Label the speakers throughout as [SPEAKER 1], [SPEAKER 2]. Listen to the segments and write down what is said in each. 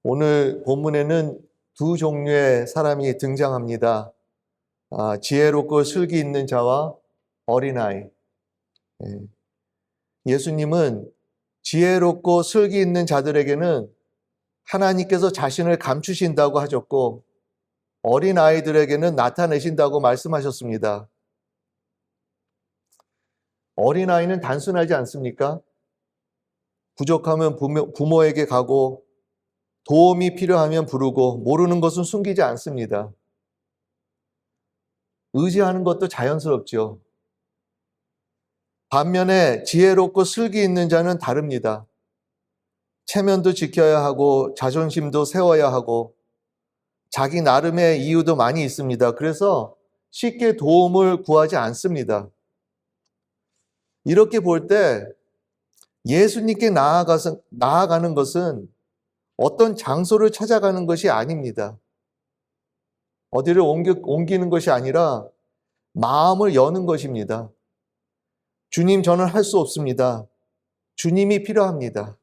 [SPEAKER 1] 오늘 본문에는 두 종류의 사람이 등장합니다. 지혜롭고 슬기 있는 자와 어린아이. 예수님은 지혜롭고 슬기 있는 자들에게는 하나님께서 자신을 감추신다고 하셨고, 어린아이들에게는 나타내신다고 말씀하셨습니다. 어린아이는 단순하지 않습니까? 부족하면 부모에게 가고, 도움이 필요하면 부르고, 모르는 것은 숨기지 않습니다. 의지하는 것도 자연스럽죠. 반면에 지혜롭고 슬기 있는 자는 다릅니다. 체면도 지켜야 하고, 자존심도 세워야 하고, 자기 나름의 이유도 많이 있습니다. 그래서 쉽게 도움을 구하지 않습니다. 이렇게 볼 때 예수님께 나아가는 것은 어떤 장소를 찾아가는 것이 아닙니다. 어디를 옮기는 것이 아니라 마음을 여는 것입니다. 주님, 저는 할 수 없습니다. 주님이 필요합니다.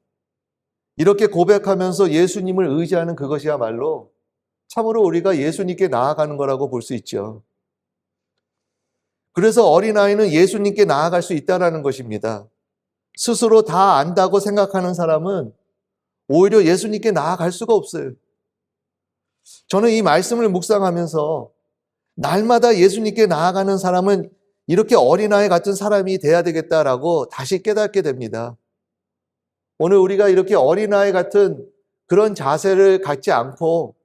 [SPEAKER 1] 이렇게 고백하면서 예수님을 의지하는 그것이야말로 참으로 우리가 예수님께 나아가는 거라고 볼 수 있죠. 그래서 어린아이는 예수님께 나아갈 수 있다는 것입니다. 스스로 다 안다고 생각하는 사람은 오히려 예수님께 나아갈 수가 없어요. 저는 이 말씀을 묵상하면서 날마다 예수님께 나아가는 사람은 이렇게 어린아이 같은 사람이 돼야 되겠다라고 다시 깨닫게 됩니다. 오늘 우리가 이렇게 어린아이 같은 그런 자세를 갖지 않고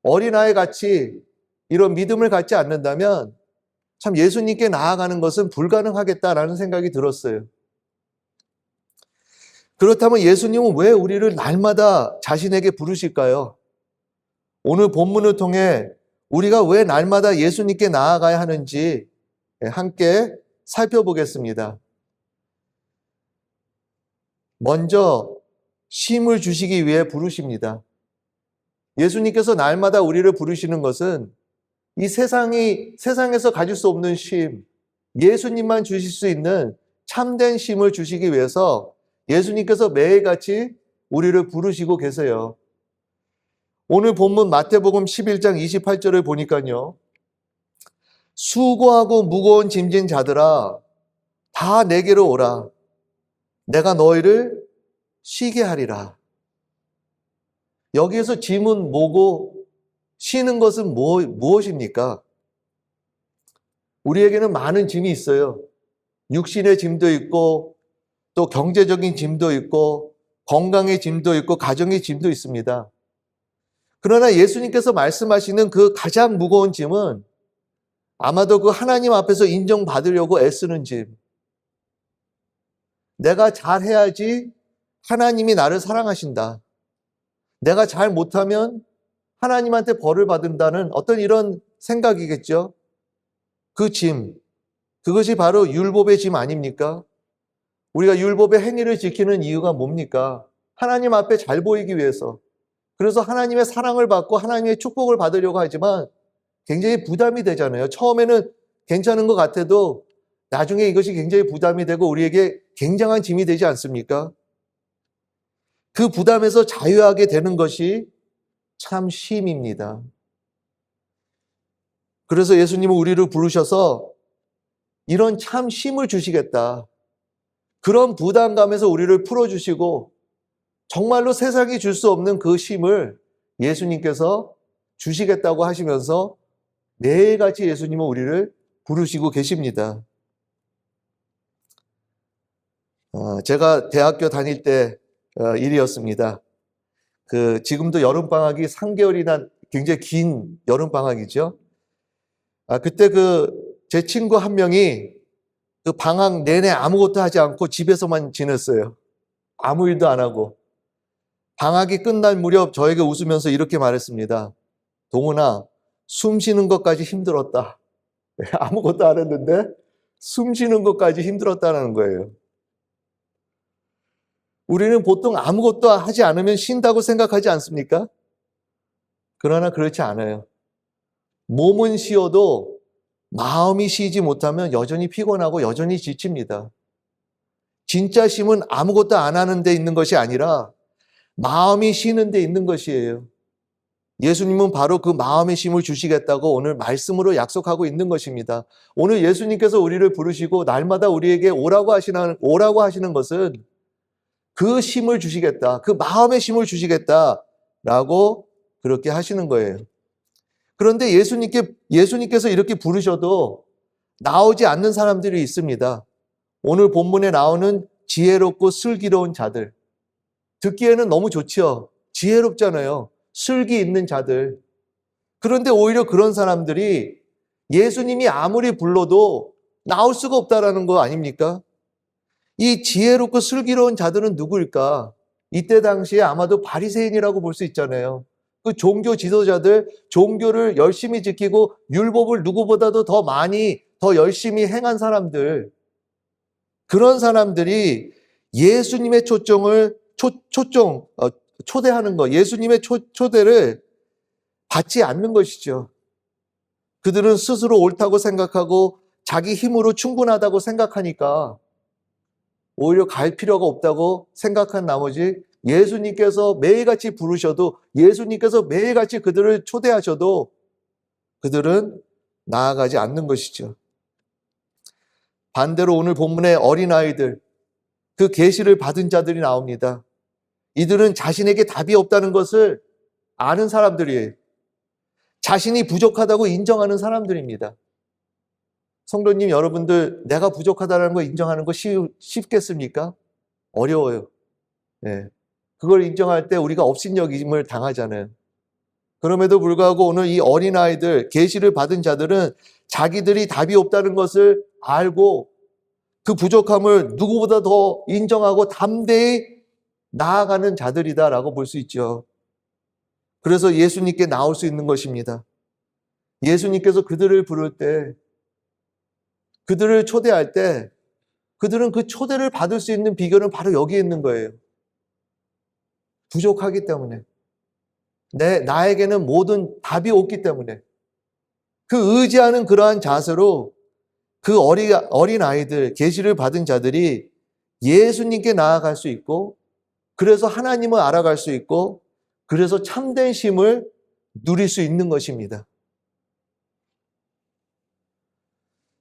[SPEAKER 1] 어린아이 같이 이런 믿음을 갖지 않는다면 참 예수님께 나아가는 것은 불가능하겠다라는 생각이 들었어요. 그렇다면 예수님은 왜 우리를 날마다 자신에게 부르실까요? 오늘 본문을 통해 우리가 왜 날마다 예수님께 나아가야 하는지 함께 살펴보겠습니다. 먼저 쉼을 주시기 위해 부르십니다. 예수님께서 날마다 우리를 부르시는 것은 이 세상에서 가질 수 없는 쉼, 예수님만 주실 수 있는 참된 쉼을 주시기 위해서 예수님께서 매일같이 우리를 부르시고 계세요. 오늘 본문 마태복음 11장 28절을 보니까요. 수고하고 무거운 짐진 자들아 다 내게로 오라. 내가 너희를 쉬게 하리라. 여기에서 짐은 뭐고 쉬는 것은 무엇입니까? 우리에게는 많은 짐이 있어요. 육신의 짐도 있고 또 경제적인 짐도 있고 건강의 짐도 있고 가정의 짐도 있습니다. 그러나 예수님께서 말씀하시는 그 가장 무거운 짐은 아마도 그 하나님 앞에서 인정받으려고 애쓰는 짐. 내가 잘해야지 하나님이 나를 사랑하신다. 내가 잘 못하면 하나님한테 벌을 받는다는 어떤 이런 생각이겠죠. 그 짐, 그것이 바로 율법의 짐 아닙니까? 우리가 율법의 행위를 지키는 이유가 뭡니까? 하나님 앞에 잘 보이기 위해서. 그래서 하나님의 사랑을 받고 하나님의 축복을 받으려고 하지만 굉장히 부담이 되잖아요. 처음에는 괜찮은 것 같아도 나중에 이것이 굉장히 부담이 되고 우리에게 굉장한 짐이 되지 않습니까? 그 부담에서 자유하게 되는 것이 참 쉼입니다. 그래서 예수님은 우리를 부르셔서 이런 참 쉼을 주시겠다. 그런 부담감에서 우리를 풀어주시고 정말로 세상이 줄 수 없는 그 쉼을 예수님께서 주시겠다고 하시면서 매일같이 예수님은 우리를 부르시고 계십니다. 제가 대학교 다닐 때 일이었습니다. 지금도 여름방학이 3개월이나 굉장히 긴 여름방학이죠. 그때 제 친구 한 명이 그 방학 내내 아무것도 하지 않고 집에서만 지냈어요. 아무 일도 안 하고. 방학이 끝날 무렵 저에게 웃으면서 이렇게 말했습니다. 동훈아, 숨 쉬는 것까지 힘들었다. 아무것도 안 했는데 숨 쉬는 것까지 힘들었다는 거예요. 우리는 보통 아무것도 하지 않으면 쉰다고 생각하지 않습니까? 그러나 그렇지 않아요. 몸은 쉬어도 마음이 쉬지 못하면 여전히 피곤하고 여전히 지칩니다. 진짜 쉼은 아무것도 안 하는 데 있는 것이 아니라 마음이 쉬는 데 있는 것이에요. 예수님은 바로 그 마음의 쉼을 주시겠다고 오늘 말씀으로 약속하고 있는 것입니다. 오늘 예수님께서 우리를 부르시고 날마다 우리에게 오라고 하시는 것은 그 쉼을 주시겠다. 그 마음의 쉼을 주시겠다라고 그렇게 하시는 거예요. 그런데 예수님께서 이렇게 부르셔도 나오지 않는 사람들이 있습니다. 오늘 본문에 나오는 지혜롭고 슬기로운 자들. 듣기에는 너무 좋죠. 지혜롭잖아요. 슬기 있는 자들. 그런데 오히려 그런 사람들이 예수님이 아무리 불러도 나올 수가 없다라는 거 아닙니까? 이 지혜롭고 슬기로운 자들은 누구일까? 이때 당시에 아마도 바리새인이라고 볼 수 있잖아요. 그 종교 지도자들, 종교를 열심히 지키고 율법을 누구보다도 더 많이, 더 열심히 행한 사람들. 그런 사람들이 예수님의 초대하는 거, 예수님의 초대를 받지 않는 것이죠. 그들은 스스로 옳다고 생각하고 자기 힘으로 충분하다고 생각하니까 오히려 갈 필요가 없다고 생각한 나머지 예수님께서 매일같이 부르셔도, 예수님께서 매일같이 그들을 초대하셔도 그들은 나아가지 않는 것이죠. 반대로 오늘 본문의 어린아이들, 그 계시를 받은 자들이 나옵니다. 이들은 자신에게 답이 없다는 것을 아는 사람들이에요. 자신이 부족하다고 인정하는 사람들입니다. 성도님 여러분들, 내가 부족하다는 거 인정하는 거 쉽겠습니까? 어려워요. 네. 그걸 인정할 때 우리가 업신여김을 당하잖아요. 그럼에도 불구하고 오늘 이 어린아이들, 계시를 받은 자들은 자기들이 답이 없다는 것을 알고 그 부족함을 누구보다 더 인정하고 담대히 나아가는 자들이다라고 볼 수 있죠. 그래서 예수님께 나올 수 있는 것입니다. 예수님께서 그들을 부를 때, 그들을 초대할 때 그들은 그 초대를 받을 수 있는 비결은 바로 여기에 있는 거예요. 부족하기 때문에. 나에게는 모든 답이 없기 때문에. 그 의지하는 그러한 자세로 그 어린 아이들, 계시를 받은 자들이 예수님께 나아갈 수 있고, 그래서 하나님을 알아갈 수 있고, 그래서 참된 쉼을 누릴 수 있는 것입니다.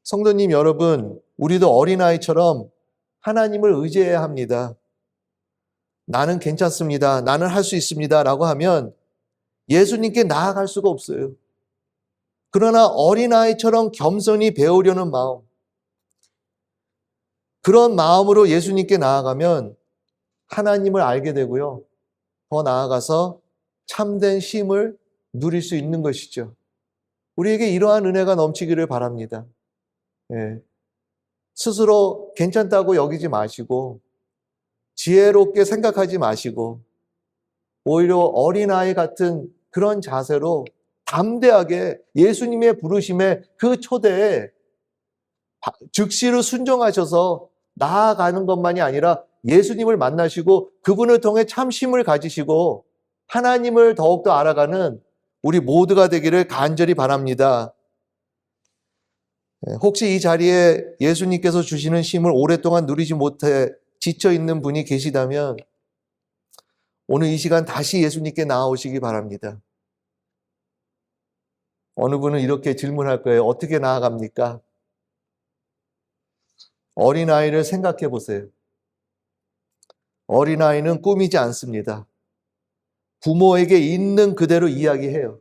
[SPEAKER 1] 성도님 여러분, 우리도 어린아이처럼 하나님을 의지해야 합니다. 나는 괜찮습니다. 나는 할 수 있습니다. 라고 하면 예수님께 나아갈 수가 없어요. 그러나 어린아이처럼 겸손히 배우려는 마음, 그런 마음으로 예수님께 나아가면 하나님을 알게 되고요. 더 나아가서 참된 쉼을 누릴 수 있는 것이죠. 우리에게 이러한 은혜가 넘치기를 바랍니다. 예. 스스로 괜찮다고 여기지 마시고 지혜롭게 생각하지 마시고 오히려 어린아이 같은 그런 자세로 담대하게 예수님의 부르심에 그 초대에 즉시로 순종하셔서 나아가는 것만이 아니라 예수님을 만나시고 그분을 통해 참심을 가지시고 하나님을 더욱더 알아가는 우리 모두가 되기를 간절히 바랍니다. 혹시 이 자리에 예수님께서 주시는 쉼을 오랫동안 누리지 못해 지쳐 있는 분이 계시다면 오늘 이 시간 다시 예수님께 나아오시기 바랍니다. 어느 분은 이렇게 질문할 거예요. 어떻게 나아갑니까? 어린아이를 생각해 보세요. 어린아이는 꾸미지 않습니다. 부모에게 있는 그대로 이야기해요.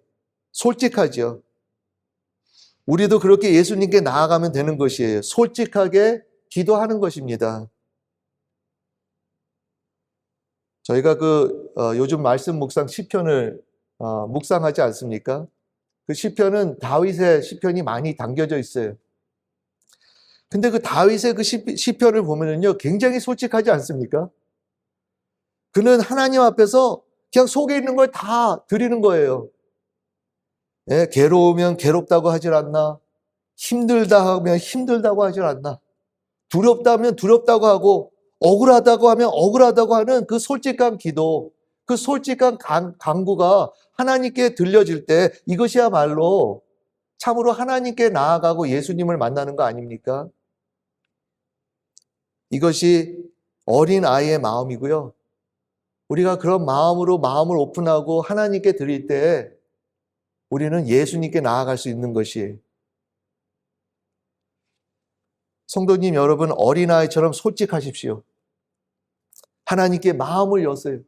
[SPEAKER 1] 솔직하죠. 우리도 그렇게 예수님께 나아가면 되는 것이에요. 솔직하게 기도하는 것입니다. 저희가 요즘 말씀 묵상 시편을 묵상하지 않습니까? 그 시편은 다윗의 시편이 많이 담겨져 있어요. 근데 그 다윗의 그 시편을 보면은요, 굉장히 솔직하지 않습니까? 그는 하나님 앞에서 그냥 속에 있는 걸 다 드리는 거예요. 예, 괴로우면 괴롭다고 하질 않나, 힘들다 하면 힘들다고 하질 않나, 두렵다면 두렵다고 하고, 억울하다고 하면 억울하다고 하는 그 솔직한 기도, 그 솔직한 간구가 하나님께 들려질 때 이것이야말로 참으로 하나님께 나아가고 예수님을 만나는 거 아닙니까? 이것이 어린 아이의 마음이고요. 우리가 그런 마음으로 마음을 오픈하고 하나님께 드릴 때 우리는 예수님께 나아갈 수 있는 것이에요. 성도님 여러분, 어린아이처럼 솔직하십시오. 하나님께 마음을 여세요.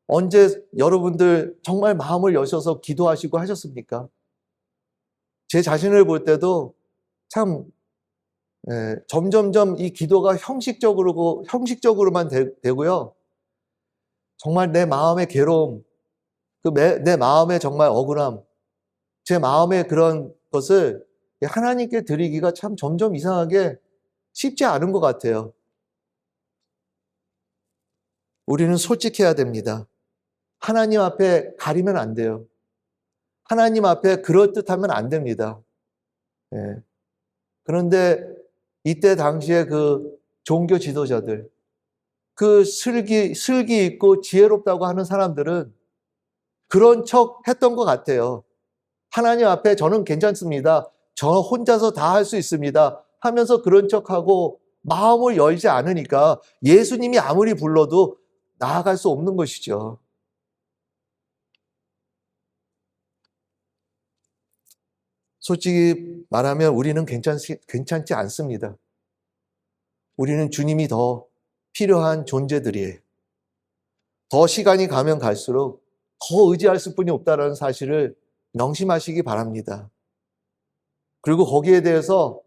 [SPEAKER 1] 언제 여러분들 정말 마음을 여셔서 기도하시고 하셨습니까? 제 자신을 볼 때도 참 점점점 이 기도가 형식적으로만 되고요. 정말 내 마음의 괴로움, 내 마음의 정말 억울함, 제 마음의 그런 것을 하나님께 드리기가 참 점점 이상하게 쉽지 않은 것 같아요. 우리는 솔직해야 됩니다. 하나님 앞에 가리면 안 돼요. 하나님 앞에 그럴듯하면 안 됩니다. 그런데 이때 당시에 그 종교 지도자들, 그 슬기 있고 지혜롭다고 하는 사람들은 그런 척 했던 것 같아요. 하나님 앞에 저는 괜찮습니다. 저 혼자서 다 할 수 있습니다. 하면서 그런 척하고 마음을 열지 않으니까 예수님이 아무리 불러도 나아갈 수 없는 것이죠. 솔직히 말하면 우리는 괜찮지 않습니다. 우리는 주님이 더 필요한 존재들이에요. 더 시간이 가면 갈수록 더 의지할 수뿐이 없다는 사실을 명심하시기 바랍니다. 그리고 거기에 대해서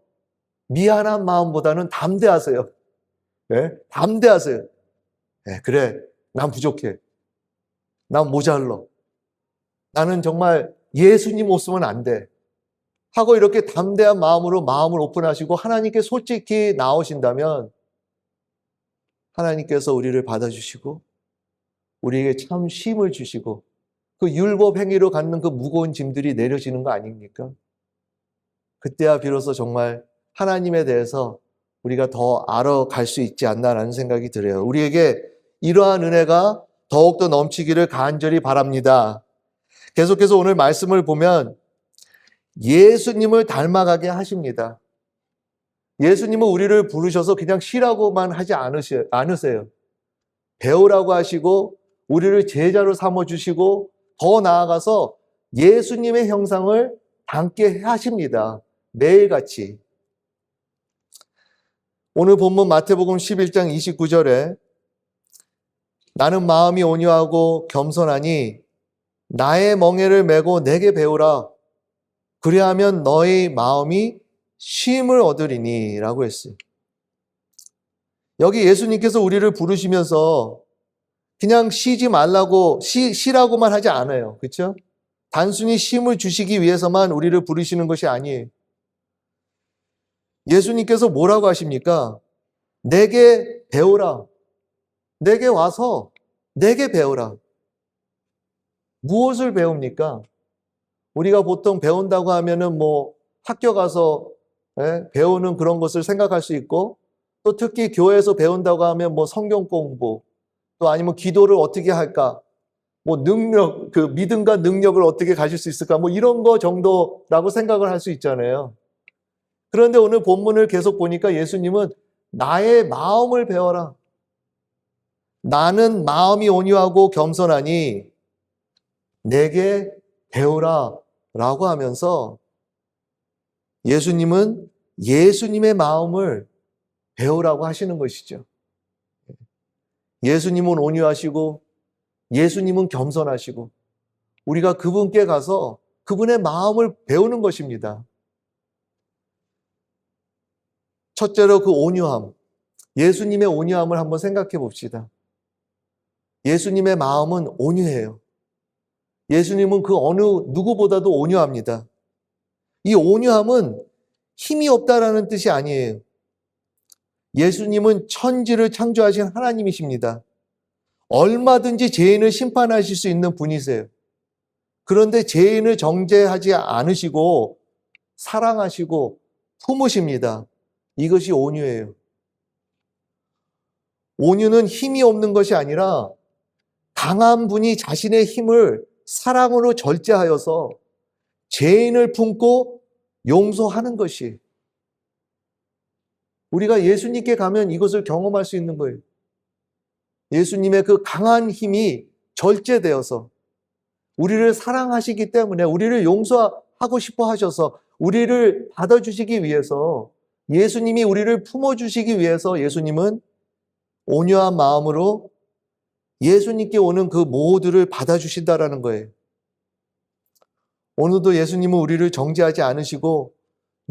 [SPEAKER 1] 미안한 마음보다는 담대하세요. 네? 담대하세요. 네, 그래, 난 부족해. 난 모자라. 나는 정말 예수님 없으면 안 돼. 하고 이렇게 담대한 마음으로 마음을 오픈하시고 하나님께 솔직히 나오신다면 하나님께서 우리를 받아주시고 우리에게 참 쉼을 주시고 그 율법 행위로 갖는 그 무거운 짐들이 내려지는 거 아닙니까? 그때야 비로소 정말 하나님에 대해서 우리가 더 알아갈 수 있지 않나라는 생각이 들어요. 우리에게 이러한 은혜가 더욱더 넘치기를 간절히 바랍니다. 계속해서 오늘 말씀을 보면 예수님을 닮아가게 하십니다. 예수님은 우리를 부르셔서 그냥 쉬라고만 하지 않으세요. 배우라고 하시고 우리를 제자로 삼아주시고 더 나아가서 예수님의 형상을 닮게 하십니다. 매일같이. 오늘 본문 마태복음 11장 29절에 나는 마음이 온유하고 겸손하니 나의 멍에를 메고 내게 배우라. 그리하면 너의 마음이 쉼을 얻으리니 라고 했어요. 여기 예수님께서 우리를 부르시면서 그냥 쉬지 말라고 쉬라고만 하지 않아요. 그렇죠? 단순히 쉼을 주시기 위해서만 우리를 부르시는 것이 아니에요. 예수님께서 뭐라고 하십니까? 내게 배우라. 내게 와서 내게 배우라. 무엇을 배웁니까? 우리가 보통 배운다고 하면은 학교 가서 배우는 그런 것을 생각할 수 있고 또 특히 교회에서 배운다고 하면 성경 공부 또 아니면 기도를 어떻게 할까? 능력, 그 믿음과 능력을 어떻게 가질 수 있을까? 이런 거 정도라고 생각을 할 수 있잖아요. 그런데 오늘 본문을 계속 보니까 예수님은 나의 마음을 배워라. 나는 마음이 온유하고 겸손하니 내게 배우라 라고 하면서 예수님은 예수님의 마음을 배우라고 하시는 것이죠. 예수님은 온유하시고 예수님은 겸손하시고 우리가 그분께 가서 그분의 마음을 배우는 것입니다. 첫째로 그 온유함, 예수님의 온유함을 한번 생각해 봅시다. 예수님의 마음은 온유해요. 예수님은 그 어느 누구보다도 온유합니다. 이 온유함은 힘이 없다라는 뜻이 아니에요. 예수님은 천지를 창조하신 하나님이십니다. 얼마든지 죄인을 심판하실 수 있는 분이세요. 그런데 죄인을 정죄하지 않으시고 사랑하시고 품으십니다. 이것이 온유예요. 온유는 힘이 없는 것이 아니라 강한 분이 자신의 힘을 사랑으로 절제하여서 죄인을 품고 용서하는 것이 우리가 예수님께 가면 이것을 경험할 수 있는 거예요. 예수님의 그 강한 힘이 절제되어서 우리를 사랑하시기 때문에 우리를 용서하고 싶어 하셔서 우리를 받아주시기 위해서 예수님이 우리를 품어주시기 위해서 예수님은 온유한 마음으로 예수님께 오는 그 모두를 받아주신다라는 거예요. 오늘도 예수님은 우리를 정죄하지 않으시고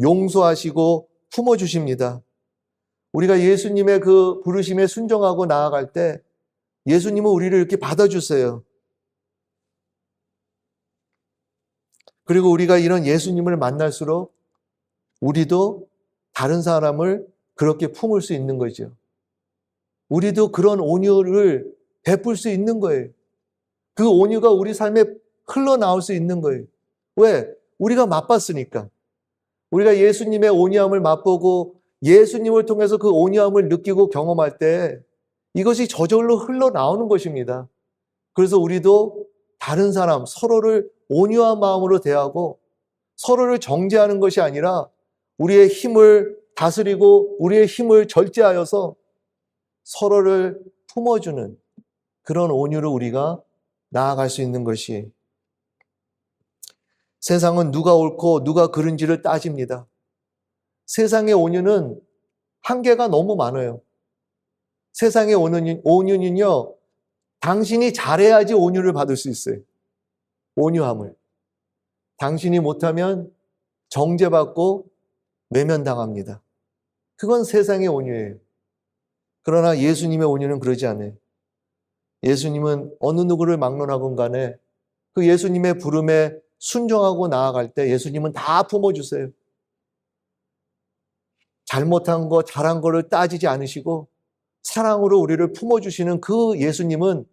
[SPEAKER 1] 용서하시고 품어주십니다. 우리가 예수님의 그 부르심에 순종하고 나아갈 때 예수님은 우리를 이렇게 받아주세요. 그리고 우리가 이런 예수님을 만날수록 우리도 다른 사람을 그렇게 품을 수 있는 거죠. 우리도 그런 온유를 베풀 수 있는 거예요. 그 온유가 우리 삶에 흘러나올 수 있는 거예요. 왜? 우리가 맛봤으니까. 우리가 예수님의 온유함을 맛보고 예수님을 통해서 그 온유함을 느끼고 경험할 때 이것이 저절로 흘러나오는 것입니다. 그래서 우리도 다른 사람, 서로를 온유한 마음으로 대하고 서로를 정죄하는 것이 아니라 우리의 힘을 다스리고 우리의 힘을 절제하여서 서로를 품어주는 그런 온유로 우리가 나아갈 수 있는 것이, 세상은 누가 옳고 누가 그른지를 따집니다. 세상의 온유는 한계가 너무 많아요. 세상의 온유는요, 당신이 잘해야지 온유를 받을 수 있어요. 온유함을. 당신이 못하면 정죄받고 외면당합니다. 그건 세상의 온유예요. 그러나 예수님의 온유는 그러지 않아요. 예수님은 어느 누구를 막론하건 간에 그 예수님의 부름에 순종하고 나아갈 때 예수님은 다 품어주세요. 잘못한 거, 잘한 거를 따지지 않으시고 사랑으로 우리를 품어주시는 그 예수님은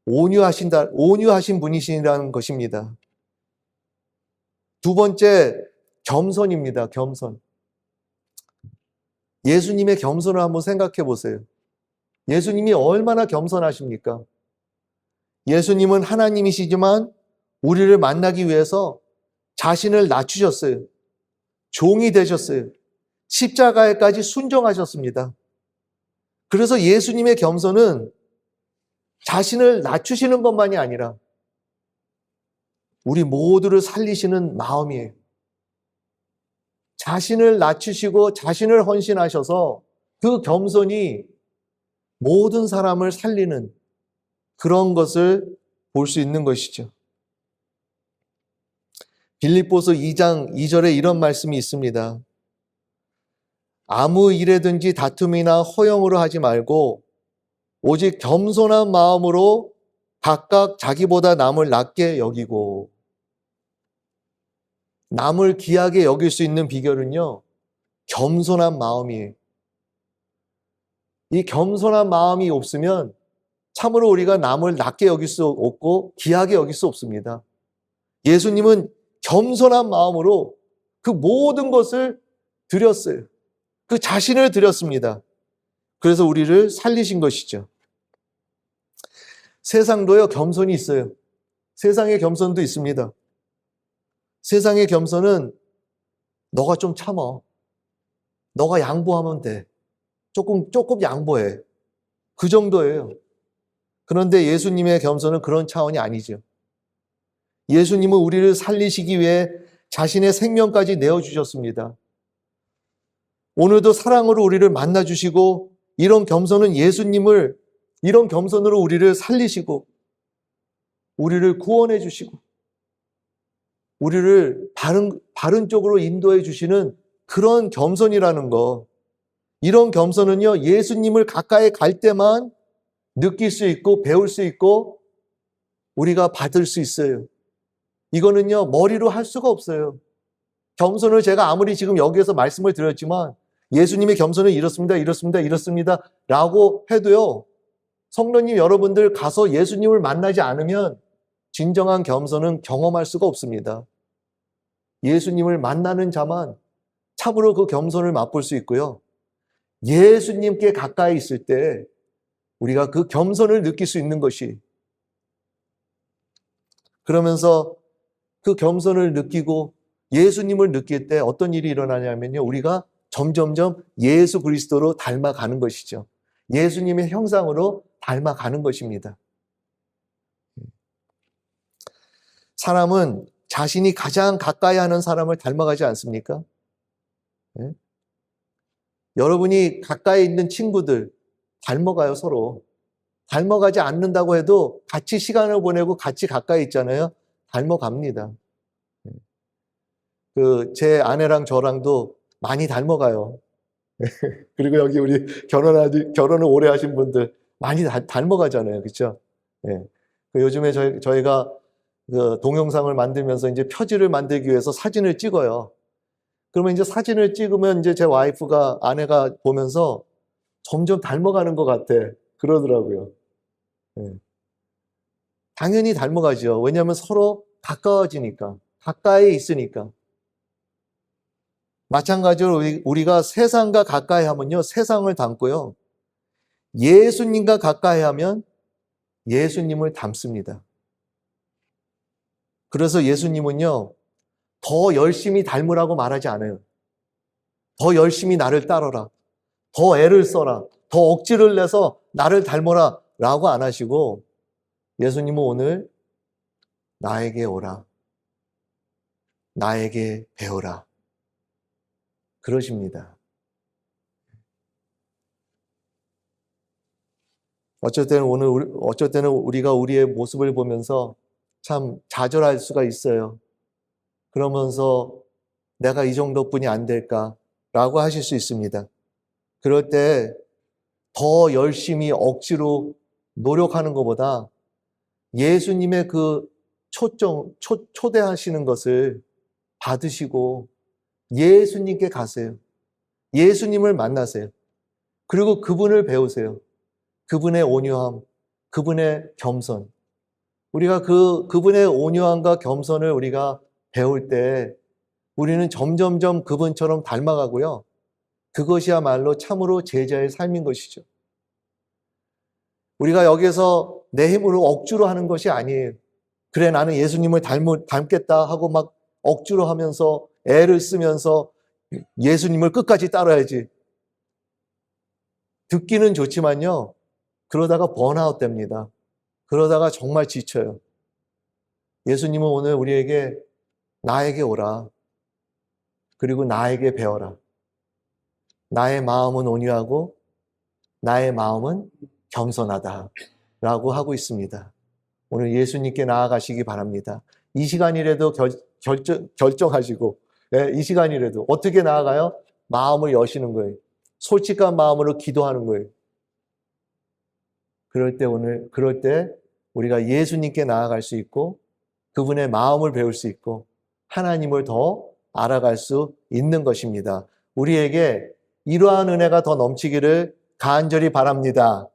[SPEAKER 1] 온유하신 분이시라는 것입니다. 두 번째, 겸손입니다. 겸손. 예수님의 겸손을 한번 생각해 보세요. 예수님이 얼마나 겸손하십니까? 예수님은 하나님이시지만 우리를 만나기 위해서 자신을 낮추셨어요. 종이 되셨어요. 십자가에까지 순종하셨습니다. 그래서 예수님의 겸손은 자신을 낮추시는 것만이 아니라 우리 모두를 살리시는 마음이에요. 자신을 낮추시고 자신을 헌신하셔서 그 겸손이 모든 사람을 살리는 그런 것을 볼 수 있는 것이죠. 빌립보서 2장 2절에 이런 말씀이 있습니다. 아무 일에든지 다툼이나 허영으로 하지 말고 오직 겸손한 마음으로 각각 자기보다 남을 낮게 여기고, 남을 귀하게 여길 수 있는 비결은요, 겸손한 마음이에요. 이 겸손한 마음이 없으면 참으로 우리가 남을 낮게 여길 수 없고 귀하게 여길 수 없습니다. 예수님은 겸손한 마음으로 그 모든 것을 드렸어요. 그 자신을 드렸습니다. 그래서 우리를 살리신 것이죠. 세상도요, 겸손이 있어요. 세상의 겸손도 있습니다. 세상의 겸손은 너가 좀 참아. 너가 양보하면 돼. 조금 양보해. 그 정도예요. 그런데 예수님의 겸손은 그런 차원이 아니죠. 예수님은 우리를 살리시기 위해 자신의 생명까지 내어주셨습니다. 오늘도 사랑으로 우리를 만나주시고 이런 겸손은 이런 겸손으로 우리를 살리시고 우리를 구원해 주시고 우리를 바른 쪽으로 인도해 주시는 그런 겸손이라는 거. 이런 겸손은요, 예수님을 가까이 갈 때만 느낄 수 있고 배울 수 있고 우리가 받을 수 있어요. 이거는요, 머리로 할 수가 없어요. 겸손을 제가 아무리 지금 여기에서 말씀을 드렸지만 예수님의 겸손은 이렇습니다 라고 해도요, 성도님 여러분들 가서 예수님을 만나지 않으면 진정한 겸손은 경험할 수가 없습니다. 예수님을 만나는 자만 참으로 그 겸손을 맛볼 수 있고요. 예수님께 가까이 있을 때 우리가 그 겸손을 느낄 수 있는 것이, 그러면서 그 겸손을 느끼고 예수님을 느낄 때 어떤 일이 일어나냐면요, 우리가 점점점 예수 그리스도로 닮아가는 것이죠. 예수님의 형상으로 닮아가는 것입니다. 사람은 자신이 가장 가까이 하는 사람을 닮아가지 않습니까? 네? 여러분이 가까이 있는 친구들 닮아가요, 서로. 닮아가지 않는다고 해도 같이 시간을 보내고 같이 가까이 있잖아요. 닮아갑니다. 제 아내랑 저랑도 많이 닮아가요. 그리고 여기 우리 결혼을 오래 하신 분들 많이 닮아가잖아요. 그렇죠? 예. 요즘에 저희가 그 동영상을 만들면서 이제 표지를 만들기 위해서 사진을 찍어요. 그러면 이제 사진을 찍으면 이제 제 와이프가, 아내가 보면서 점점 닮아가는 것 같아. 그러더라고요. 예. 당연히 닮아가죠. 왜냐하면 서로 가까워지니까, 가까이 있으니까. 마찬가지로 우리가 세상과 가까이 하면요, 세상을 닮고요. 예수님과 가까이 하면 예수님을 닮습니다. 그래서 예수님은요, 더 열심히 닮으라고 말하지 않아요. 더 열심히 나를 따르라. 더 애를 써라. 더 억지를 내서 나를 닮아라. 라고 안 하시고, 예수님은 오늘 나에게 오라. 나에게 배우라. 그러십니다. 어쩔 때는 우리가 우리의 모습을 보면서 참 좌절할 수가 있어요. 그러면서 내가 이 정도뿐이 안 될까라고 하실 수 있습니다. 그럴 때 더 열심히 억지로 노력하는 것보다 예수님의 그 초대하시는 것을 받으시고 예수님께 가세요. 예수님을 만나세요. 그리고 그분을 배우세요. 그분의 온유함, 그분의 겸손. 우리가 그분의 온유함과 겸손을 우리가 배울 때 우리는 점점점 그분처럼 닮아가고요. 그것이야말로 참으로 제자의 삶인 것이죠. 우리가 여기서 내 힘으로 억지로 하는 것이 아니에요. 그래, 나는 예수님을 닮겠다 하고 막 억지로 하면서 애를 쓰면서 예수님을 끝까지 따라야지. 듣기는 좋지만요. 그러다가 번아웃 됩니다. 그러다가 정말 지쳐요. 예수님은 오늘 우리에게 나에게 오라. 그리고 나에게 배워라. 나의 마음은 온유하고 나의 마음은 겸손하다 라고 하고 있습니다. 오늘 예수님께 나아가시기 바랍니다. 이 시간이라도 결정하시고, 이 시간이라도 어떻게 나아가요? 마음을 여시는 거예요. 솔직한 마음으로 기도하는 거예요. 그럴 때 우리가 예수님께 나아갈 수 있고 그분의 마음을 배울 수 있고 하나님을 더 알아갈 수 있는 것입니다. 우리에게 이러한 은혜가 더 넘치기를 간절히 바랍니다.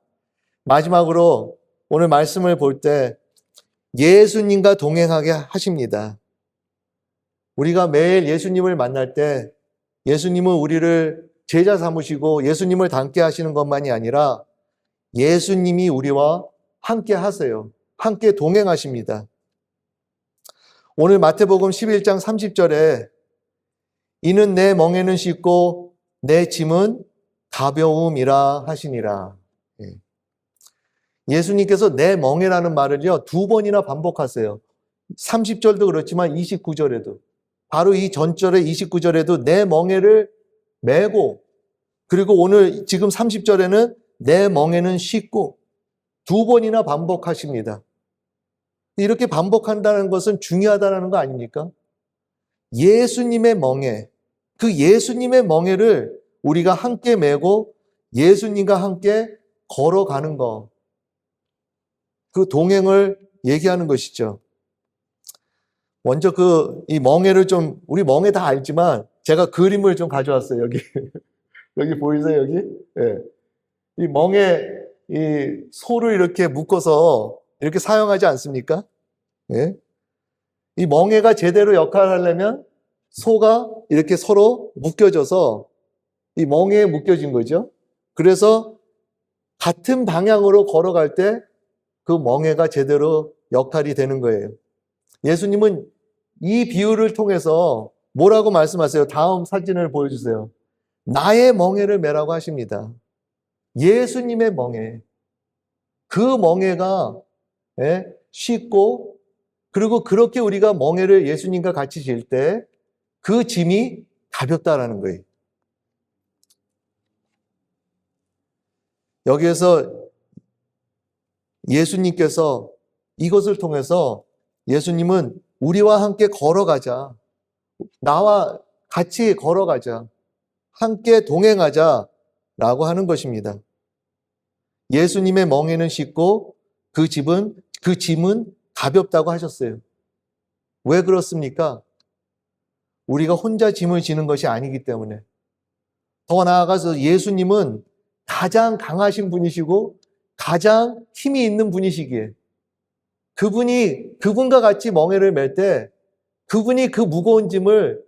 [SPEAKER 1] 마지막으로 오늘 말씀을 볼 때 예수님과 동행하게 하십니다. 우리가 매일 예수님을 만날 때 예수님은 우리를 제자 삼으시고 예수님을 닮게 하시는 것만이 아니라 예수님이 우리와 함께 하세요. 함께 동행하십니다. 오늘 마태복음 11장 30절에 이는 내 멍에는 쉽고 내 짐은 가벼움이라 하시니라. 예수님께서 내 멍에라는 말을요 2번이나 반복하세요. 30절도 그렇지만 29절에도 바로 이 전절의 29절에도 내 멍에를 메고 그리고 오늘 지금 30절에는 내 멍에는 쉽고 2번이나 반복하십니다. 이렇게 반복한다는 것은 중요하다는 거 아닙니까? 예수님의 멍에, 그 예수님의 멍에를 우리가 함께 메고 예수님과 함께 걸어가는 것, 그 동행을 얘기하는 것이죠. 먼저 이 멍에를 우리 멍에 다 알지만 제가 그림을 좀 가져왔어요. 여기 보이세요? 여기? 네. 이 멍에 이 소를 이렇게 묶어서 이렇게 사용하지 않습니까? 네. 이 멍에가 제대로 역할을 하려면 소가 이렇게 서로 묶여져서 이 멍에에 묶여진 거죠. 그래서 같은 방향으로 걸어갈 때 그 멍에가 제대로 역할이 되는 거예요. 예수님은 이 비유를 통해서 뭐라고 말씀하세요? 다음 사진을 보여주세요. 나의 멍에를 메라고 하십니다. 예수님의 멍에. 그 멍에가 쉽고, 그리고 그렇게 우리가 멍에를 예수님과 같이 질 때 그 짐이 가볍다라는 거예요. 여기에서 예수님께서 이것을 통해서 예수님은 우리와 함께 걸어가자. 나와 같이 걸어가자. 함께 동행하자. 라고 하는 것입니다. 예수님의 멍에는 쉽고 그 짐은 가볍다고 하셨어요. 왜 그렇습니까? 우리가 혼자 짐을 지는 것이 아니기 때문에. 더 나아가서 예수님은 가장 강하신 분이시고 가장 힘이 있는 분이시기에 그분과 같이 멍에를 맬 때 그분이 그 무거운 짐을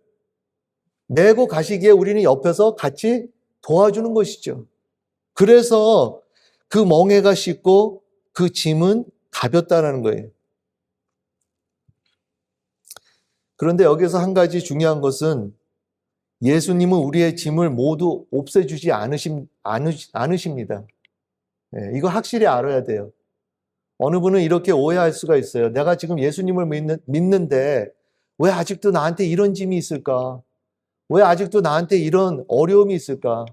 [SPEAKER 1] 메고 가시기에 우리는 옆에서 같이 도와주는 것이죠. 그래서 그 멍에가 쉽고 그 짐은 가볍다는 거예요. 그런데 여기서 한 가지 중요한 것은 예수님은 우리의 짐을 모두 없애주지 않으십니다. 이거 확실히 알아야 돼요. 어느 분은 이렇게 오해할 수가 있어요. 내가 지금 예수님을 믿는데 왜 아직도 나한테 이런 짐이 있을까? 왜 아직도 나한테 이런 어려움이 있을까?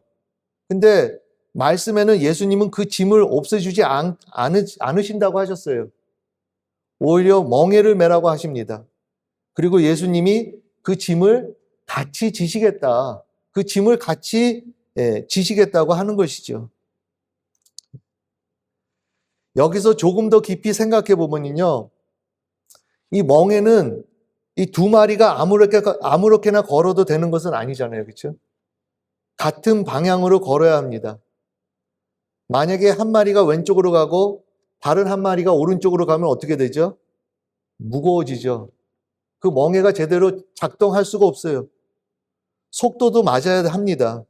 [SPEAKER 1] 근데 말씀에는 예수님은 그 짐을 없애주지 않으신다고 하셨어요. 오히려 멍에를 매라고 하십니다. 그리고 예수님이 그 짐을 같이 지시겠다. 그 짐을 같이 지시겠다고 하는 것이죠. 여기서 조금 더 깊이 생각해 보면요. 이 멍에는 이 두 마리가 아무렇게나 걸어도 되는 것은 아니잖아요. 그렇죠? 같은 방향으로 걸어야 합니다. 만약에 한 마리가 왼쪽으로 가고 다른 한 마리가 오른쪽으로 가면 어떻게 되죠? 무거워지죠. 그 멍에가 제대로 작동할 수가 없어요. 속도도 맞아야 합니다.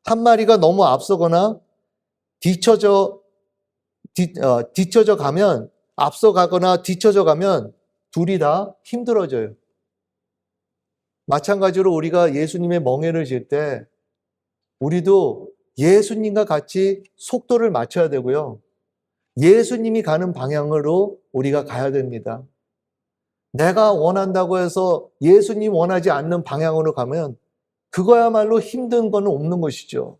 [SPEAKER 1] 한 마리가 너무 앞서거나 뒤쳐져 가면, 앞서가거나 뒤쳐져 가면 둘이 다 힘들어져요. 마찬가지로 우리가 예수님의 멍에를 질 때 우리도 예수님과 같이 속도를 맞춰야 되고요. 예수님이 가는 방향으로 우리가 가야 됩니다. 내가 원한다고 해서 예수님 원하지 않는 방향으로 가면 그거야말로 힘든 건 없는 것이죠.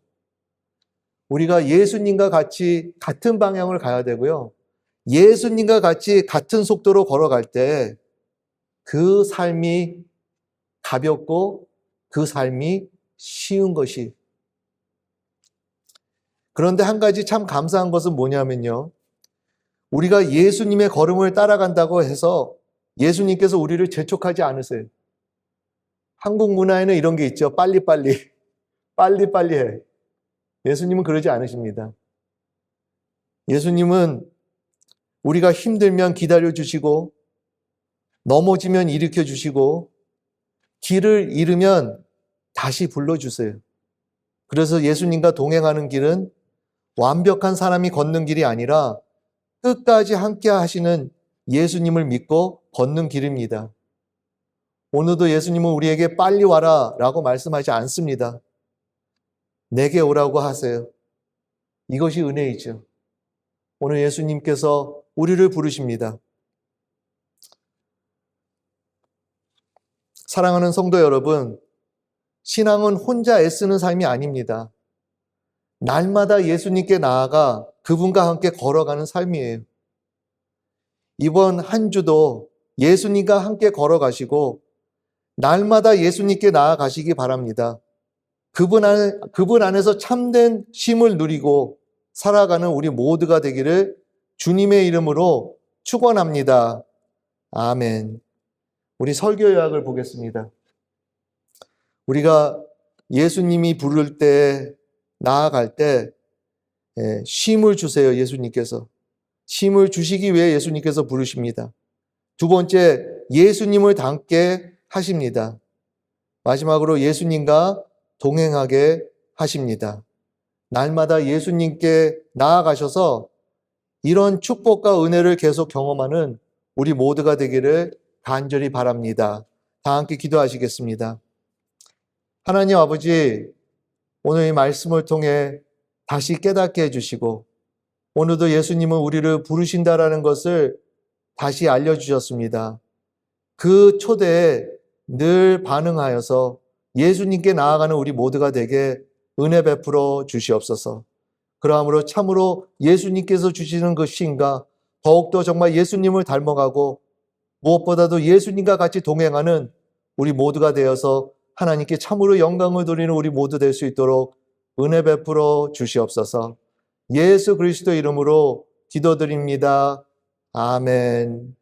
[SPEAKER 1] 우리가 예수님과 같이 같은 방향을 가야 되고요. 예수님과 같이 같은 속도로 걸어갈 때 그 삶이 가볍고 그 삶이 쉬운 것이. 그런데 한 가지 참 감사한 것은 뭐냐면요. 우리가 예수님의 걸음을 따라간다고 해서 예수님께서 우리를 재촉하지 않으세요. 한국 문화에는 이런 게 있죠. 빨리빨리 해. 예수님은 그러지 않으십니다. 예수님은 우리가 힘들면 기다려주시고 넘어지면 일으켜주시고 길을 잃으면 다시 불러주세요. 그래서 예수님과 동행하는 길은 완벽한 사람이 걷는 길이 아니라 끝까지 함께 하시는 예수님을 믿고 걷는 길입니다. 오늘도 예수님은 우리에게 빨리 와라 라고 말씀하지 않습니다. 내게 오라고 하세요. 이것이 은혜이죠. 오늘 예수님께서 우리를 부르십니다. 사랑하는 성도 여러분, 신앙은 혼자 애쓰는 삶이 아닙니다. 날마다 예수님께 나아가 그분과 함께 걸어가는 삶이에요. 이번 한 주도 예수님과 함께 걸어가시고 날마다 예수님께 나아가시기 바랍니다. 그분 안에서 참된 쉼을 누리고 살아가는 우리 모두가 되기를 주님의 이름으로 축원합니다. 아멘. 우리 설교 요약을 보겠습니다. 우리가 예수님이 부를 때, 나아갈 때 쉼을 주세요. 예수님께서. 쉼을 주시기 위해 예수님께서 부르십니다. 두 번째, 예수님을 닮게 하십니다. 마지막으로 예수님과 동행하게 하십니다. 날마다 예수님께 나아가셔서 이런 축복과 은혜를 계속 경험하는 우리 모두가 되기를 간절히 바랍니다. 다 함께 기도하시겠습니다. 하나님 아버지, 오늘 이 말씀을 통해 다시 깨닫게 해주시고 오늘도 예수님은 우리를 부르신다라는 것을 다시 알려주셨습니다. 그 초대에 늘 반응하여서 예수님께 나아가는 우리 모두가 되게 은혜 베풀어 주시옵소서. 그러므로 참으로 예수님께서 주시는 그 신과 더욱더 정말 예수님을 닮아가고 무엇보다도 예수님과 같이 동행하는 우리 모두가 되어서 하나님께 참으로 영광을 돌리는 우리 모두 될 수 있도록 은혜 베풀어 주시옵소서. 예수 그리스도 이름으로 기도드립니다. 아멘.